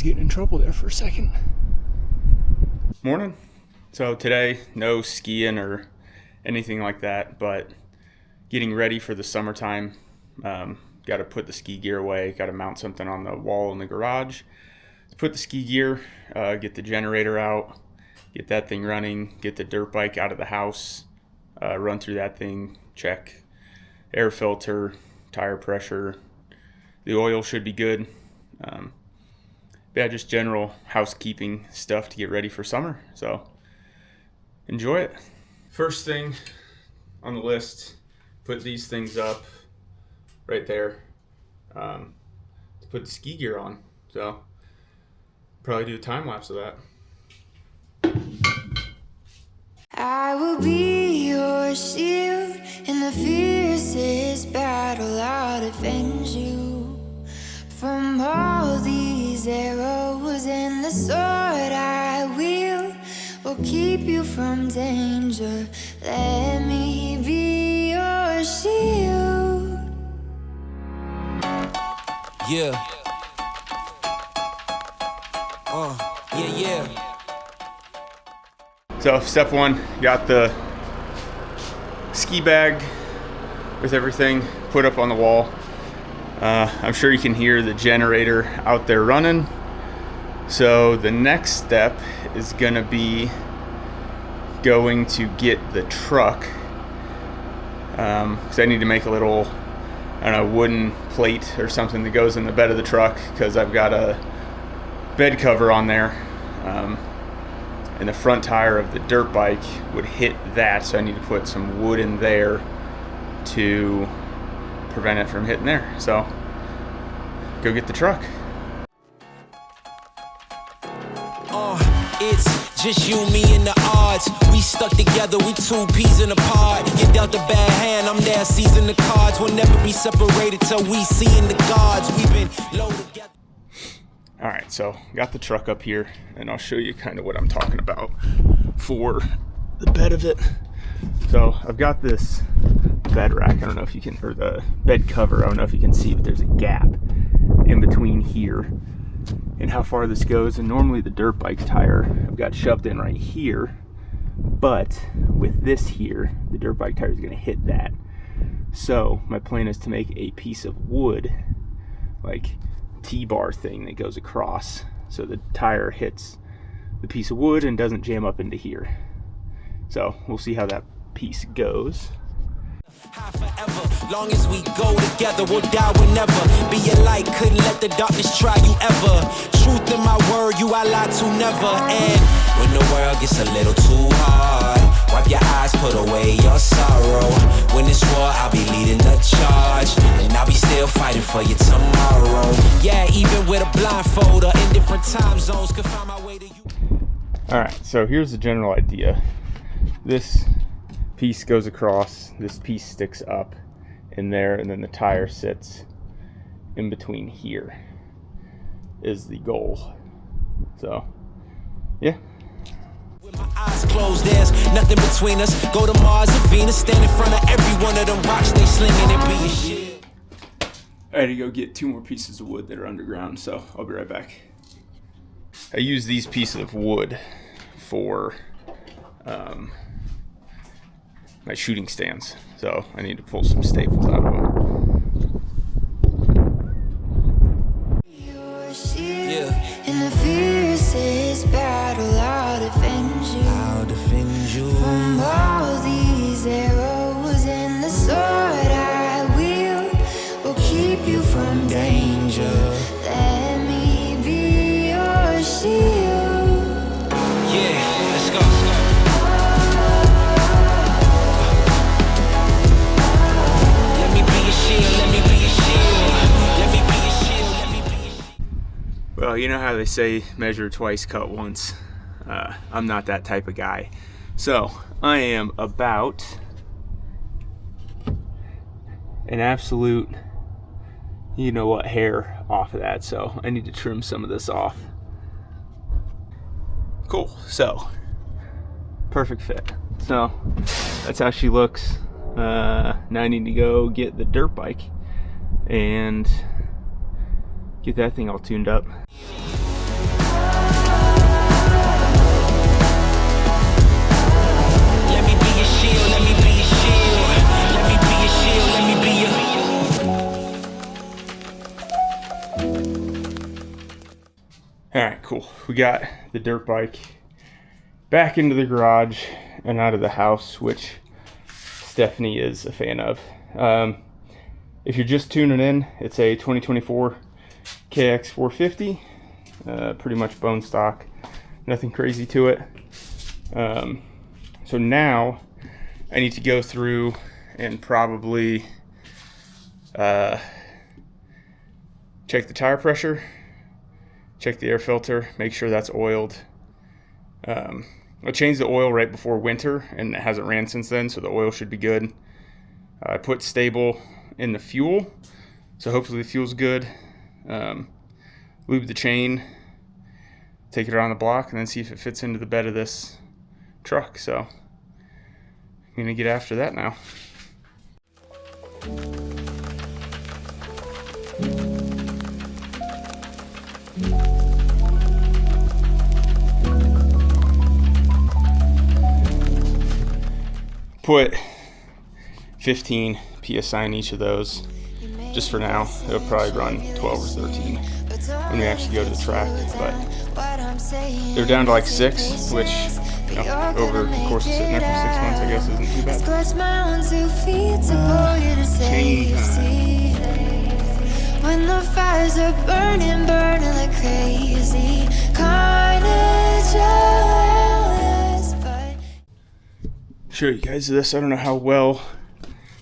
getting in trouble there for a second. Morning. So today, no skiing or anything like that, but getting ready for the summertime. Got to put the ski gear away, got to mount something on the wall in the garage. Put the ski gear, get the generator out, get that thing running, get the dirt bike out of the house, run through that thing, check air filter, tire pressure. The oil should be good. Yeah, just general housekeeping stuff to get ready for summer. So enjoy it. First thing on the list, put these things up right there to put the ski gear on. So probably do a time lapse of that. I will be your shield in the fiercest battle. I'll defend you from all these arrows, and the sword I wield will keep you from danger. Let me be your shield. Yeah. Yeah. So step one, got the ski bag with everything put up on the wall. I'm sure you can hear the generator out there running. So the next step is gonna be going to get the truck. Because I need to make a little, I don't know, wooden plate or something that goes in the bed of the truck, because I've got a bed cover on there. And the front tire of the dirt bike would hit that, so I need to put some wood in there to prevent it from hitting there. So go get the truck. It's just you, me, and the odds. We stuck together, we two peas in a pod. You dealt a bad hand, I'm there seizing the cards. We'll never be separated till we see in the gods. We've been low together. All right, so got the truck up here, and I'll show you kind of what I'm talking about for the bed of it. So I've got this bed rack, I don't know if you can, or the bed cover, I don't know if you can see, but there's a gap in between here and how far this goes. And normally the dirt bike tire I've got shoved in right here, but with this here, the dirt bike tire is going to hit that. So my plan is to make a piece of wood, like T-bar thing that goes across, so the tire hits the piece of wood and doesn't jam up into here. So we'll see how that piece goes. Forever, long as we go together, we'll die whenever. Be a light, couldn't let the darkness try you ever. Truth in my word, you I lie to never. And when the world gets a little too hard, wipe your eyes, put away your sorrow. When it's war, I'll be leading the charge, and I'll be still fighting for you tomorrow. Yeah, even with a blindfold or in different time zones, could find my way to you. All right, so here's the general idea. This piece goes across, this piece sticks up in there, and then the tire sits in between here is the goal. So yeah, with my eyes closed, there's nothing between us. Go to Mars or Venus, stand in front of every one of them rocks they slinging and be a shit. I had to go get 2 more pieces of wood that are underground, so I'll be right back. I use these pieces of wood for my shooting stands, so I need to pull some staples out of them. Yeah. In the fiercest battle, I'll defend you. I'll defend you From all these arrows, and the sword I wield will keep you from danger. Let me be your shield. Yeah, let's go. Let me be your shield, let me be your shield. Let me be your shield, let me be your shield. Well, you know how they say measure twice, cut once. I'm not that type of guy. So I am about an absolute, you know what, hair off of that. So I need to trim some of this off. Cool, so perfect fit. So that's how she looks. Now I need to go get the dirt bike and get that thing all tuned up. All right, cool. We got the dirt bike back into the garage and out of the house, which Stephanie is a fan of. If you're just tuning in, it's a 2024 KX 450, pretty much bone stock, nothing crazy to it. So now I need to go through and probably check the tire pressure, check the air filter, make sure that's oiled. I changed the oil right before winter and it hasn't ran since then, so the oil should be good. I put stable in the fuel, so hopefully the fuel's good. Lube the chain, take it around the block, and then see if it fits into the bed of this truck. So I'm gonna get after that now. Put 15 PSI in each of those just for now. It'll probably run 12 or 13 when we actually go to the track, but they're down to like 6, which, you know, over the course of sitting there for 6 months, I guess isn't too bad. Chain time. When the fires are burning like crazy, carnage jealous, but show you guys this. I don't know how well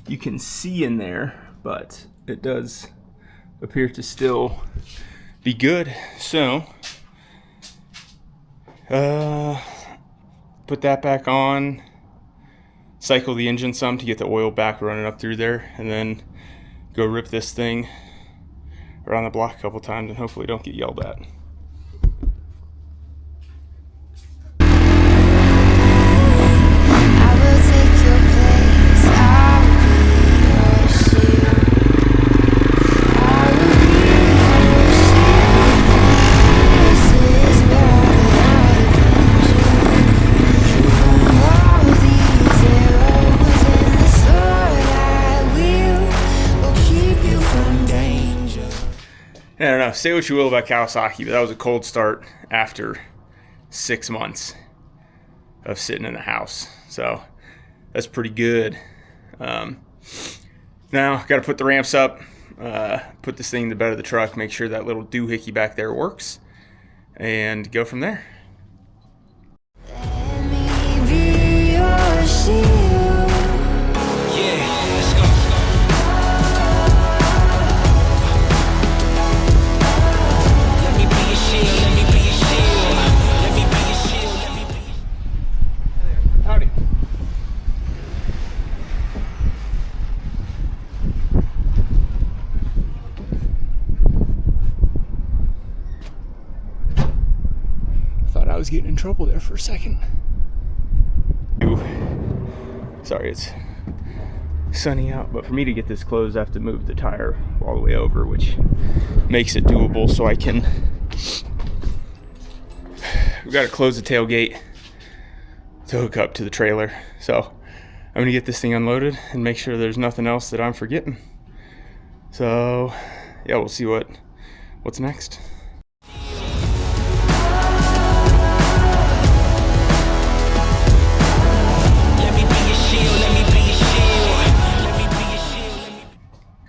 you can see in there, but it does appear to still be good. So put that back on, cycle the engine some to get the oil back running up through there, and then go rip this thing around the block a couple times and hopefully don't get yelled at. I don't know, say what you will about Kawasaki, but that was a cold start after 6 months of sitting in the house. So that's pretty good. Now, got to put the ramps up, put this thing in the bed of the truck, make sure that little doohickey back there works, and go from there. let me be your shield. Howdy. Thought I was getting in trouble there for a second. Sorry, it's sunny out, but for me to get this closed, I have to move the tire all the way over, which makes it doable. So I can, we've got to close the tailgate to hook up to the trailer. So I'm gonna get this thing unloaded and make sure there's nothing else that I'm forgetting. So yeah, we'll see what's next.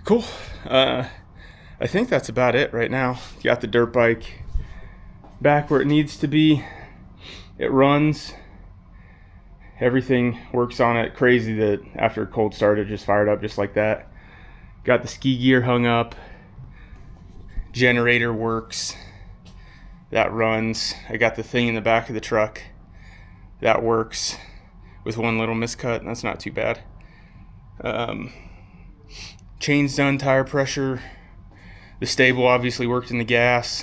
Cool. I think that's about it right now. Got the dirt bike back where it needs to be. It runs. Everything works on it. Crazy that after a cold start it just fired up just like that. Got the ski gear hung up. Generator works. That runs. I got the thing in the back of the truck. That works with one little miscut. That's not too bad. Chain's done, tire pressure. The stable obviously worked in the gas.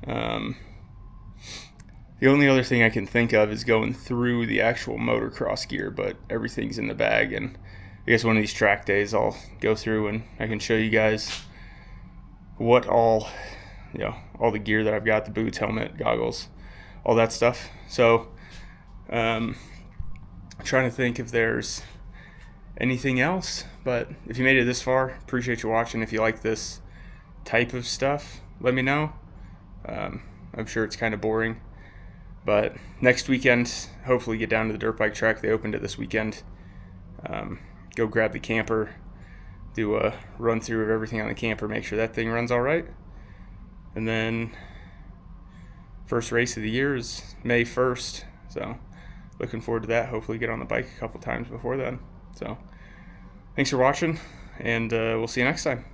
The only other thing I can think of is going through the actual motocross gear, but everything's in the bag, and I guess one of these track days I'll go through and I can show you guys what all the gear that I've got, the boots, helmet, goggles, all that stuff. So I'm trying to think if there's anything else, but if you made it this far, appreciate you watching. If you like this type of stuff, let me know. I'm sure it's kind of boring. But next weekend, hopefully get down to the dirt bike track. They opened it this weekend. Go grab the camper, do a run through of everything on the camper, make sure that thing runs all right. And then first race of the year is May 1st. So looking forward to that. Hopefully get on the bike a couple times before then. So thanks for watching, and we'll see you next time.